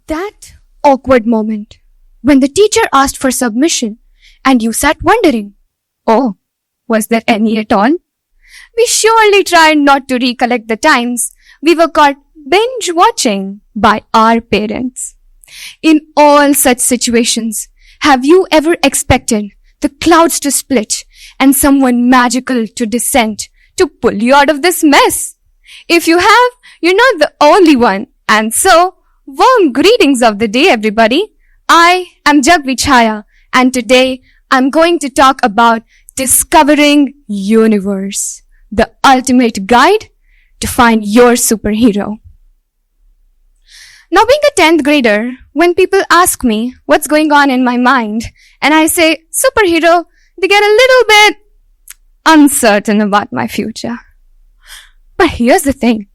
That awkward moment when the teacher asked for submission and you sat wondering, oh, was there any at all? We surely tried not to recollect the times we were caught binge watching by our parents. In all such situations, have you ever expected the clouds to split and someone magical to descend to pull you out of this mess? If you have, you're not the only one. And so, warm greetings of the day, everybody. I am JAGAVI CHHAYA, and today I'm going to talk about discovering universe, the ultimate guide to find your superhero. Now, being a 10th grader, when people ask me what's going on in my mind, and I say superhero, they get a little bit uncertain about my future. But here's the thing.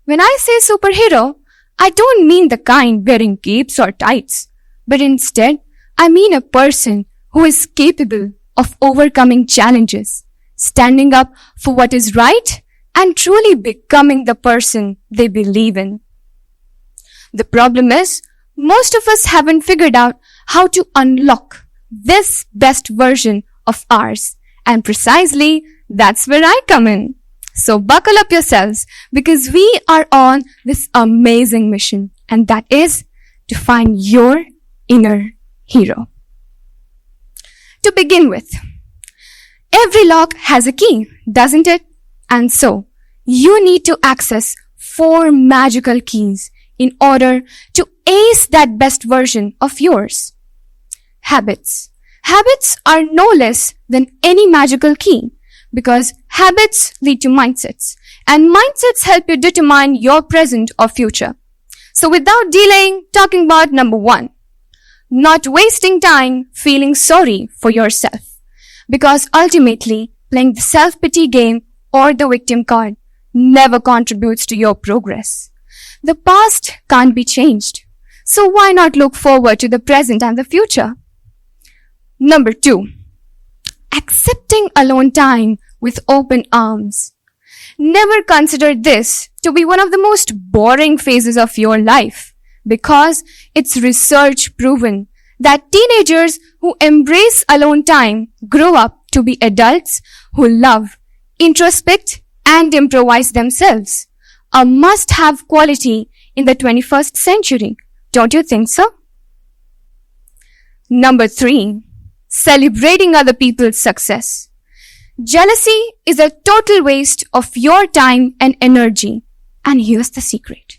When I say superhero, I don't mean the kind wearing capes or tights, but instead, I mean a person who is capable of overcoming challenges, standing up for what is right, and truly becoming the person they believe in. The problem is, most of us haven't figured out how to unlock this best version of ours, and precisely that's where I come in. So buckle up yourselves, because we are on this amazing mission, and that is to find your inner hero. To begin with, every lock has a key, doesn't it? And so, you need to access 4 magical keys in order to ace that best version of yours. Habits. Habits are no less than any magical key, because habits lead to mindsets, and mindsets help you determine your present or future. So without delaying, talking about number 1. Not wasting time feeling sorry for yourself, because ultimately playing the self-pity game or the victim card never contributes to your progress. The past can't be changed, so why not look forward to the present and the future? Number 2. Accepting alone time with open arms. Never consider this to be one of the most boring phases of your life, because it's research proven that teenagers who embrace alone time grow up to be adults who love, introspect, and improvise themselves. A must-have quality in the 21st century. Don't you think so? Number 3. Celebrating other people's success. Jealousy is a total waste of your time and energy. And here's the secret.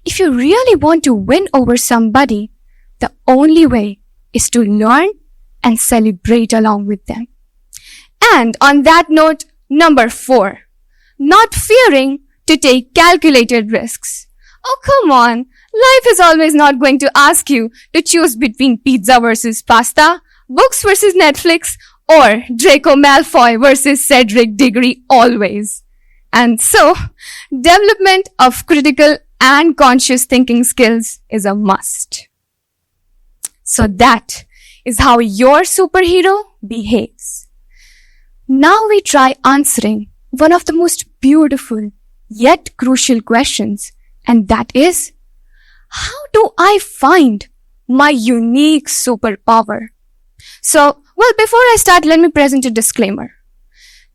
If you really want to win over somebody, the only way is to learn and celebrate along with them. And on that note, number 4. Not fearing to take calculated risks. Oh, come on. Life is always not going to ask you to choose between pizza versus pasta, books versus Netflix, or Draco Malfoy versus Cedric Diggory always. And so, development of critical and conscious thinking skills is a must. So that is how your superhero behaves. Now we try answering one of the most beautiful yet crucial questions, and that is, how do I find my unique superpower? So, well, before I start, let me present a disclaimer.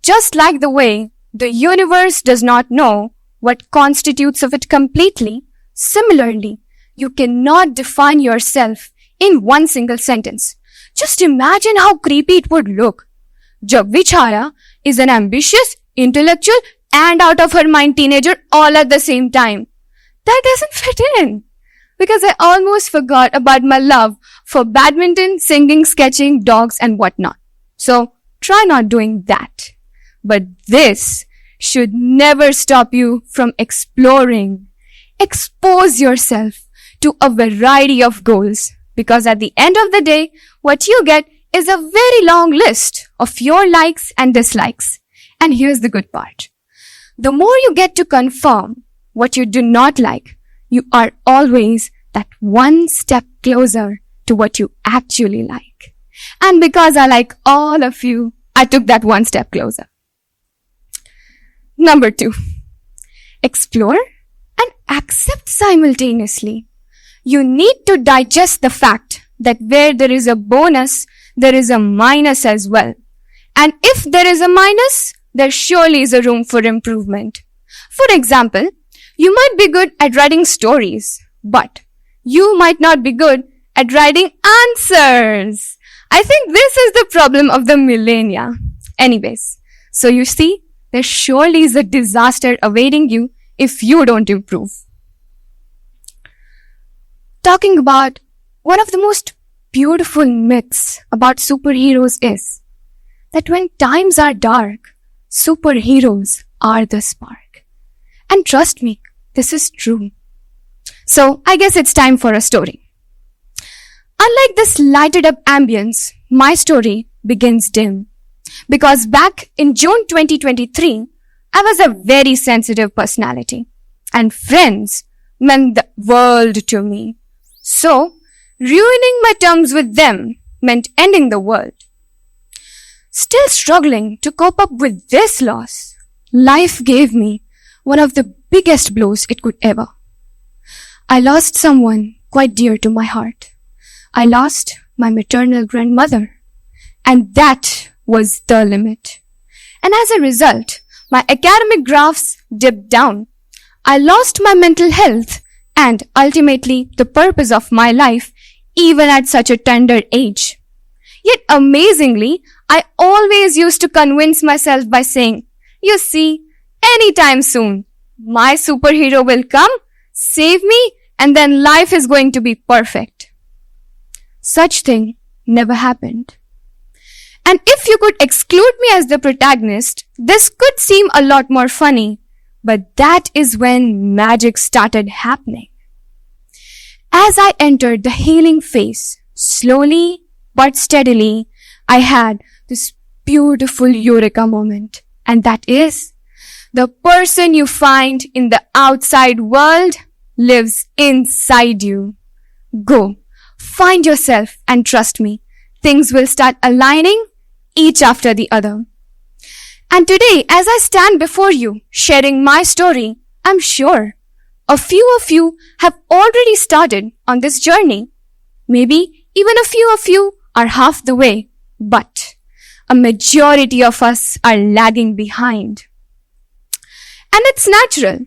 Just like the way the universe does not know what constitutes of it completely, similarly, you cannot define yourself in one single sentence. Just imagine how creepy it would look. JAGAVI CHHAYA is an ambitious, intellectual, and out of her mind teenager all at the same time. That doesn't fit in. Because I almost forgot about my love for badminton, singing, sketching, dogs, and whatnot. So try not doing that. But this should never stop you from exploring. Expose yourself to a variety of goals, because at the end of the day, what you get is a very long list of your likes and dislikes. And here's the good part. The more you get to confirm what you do not like, you are always that one step closer to what you actually like. And because I like all of you, I took that one step closer. Number 2, explore and accept simultaneously. you need to digest the fact that where there is a bonus, there is a minus as well. And if there is a minus, there surely is a room for improvement. For example, you might be good at writing stories, but you might not be good at writing answers. I think this is the problem of the millennia. Anyways, so you see, there surely is a disaster awaiting you if you don't improve. Talking about one of the most beautiful myths about superheroes is that when times are dark, superheroes are the spark. And trust me, this is true. So I guess it's time for a story. Unlike this lighted up ambience, my story begins dim. Because back in June 2023, I was a very sensitive personality. And friends meant the world to me. So, ruining my terms with them meant ending the world. Still struggling to cope up with this loss, life gave me one of the biggest blows it could ever. I lost someone quite dear to my heart. I lost my maternal grandmother. And that was the limit. And as a result, my academic graphs dipped down. I lost my mental health and ultimately the purpose of my life, even at such a tender age. Yet amazingly, I always used to convince myself by saying, you see, anytime soon, my superhero will come, save me, and then life is going to be perfect. Such thing never happened. And if you could exclude me as the protagonist, this could seem a lot more funny. But that is when magic started happening. As I entered the healing phase, slowly but steadily, I had this beautiful eureka moment. And that is, the person you find in the outside world lives inside you. Go, find yourself, and trust me, things will start aligning each after the other. And today, as I stand before you, sharing my story, I'm sure a few of you have already started on this journey. Maybe even a few of you are half the way, but a majority of us are lagging behind. And it's natural.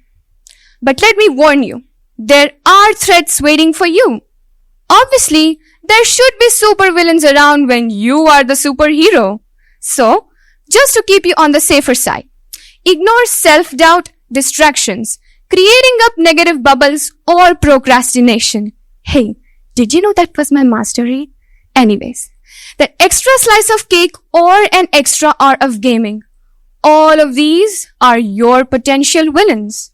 But let me warn you, there are threats waiting for you. Obviously, there should be supervillains around when you are the superhero. So, just to keep you on the safer side, ignore self-doubt, distractions, creating up negative bubbles, or procrastination. Hey, did you know that was my mastery? Anyways, that extra slice of cake or an extra hour of gaming, all of these are your potential villains.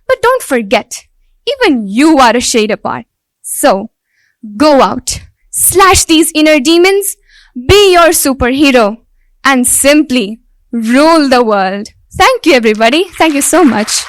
But don't forget, even you are a shade apart. So, go out, slash these inner demons, be your superhero, and simply rule the world. Thank you, everybody. Thank you so much.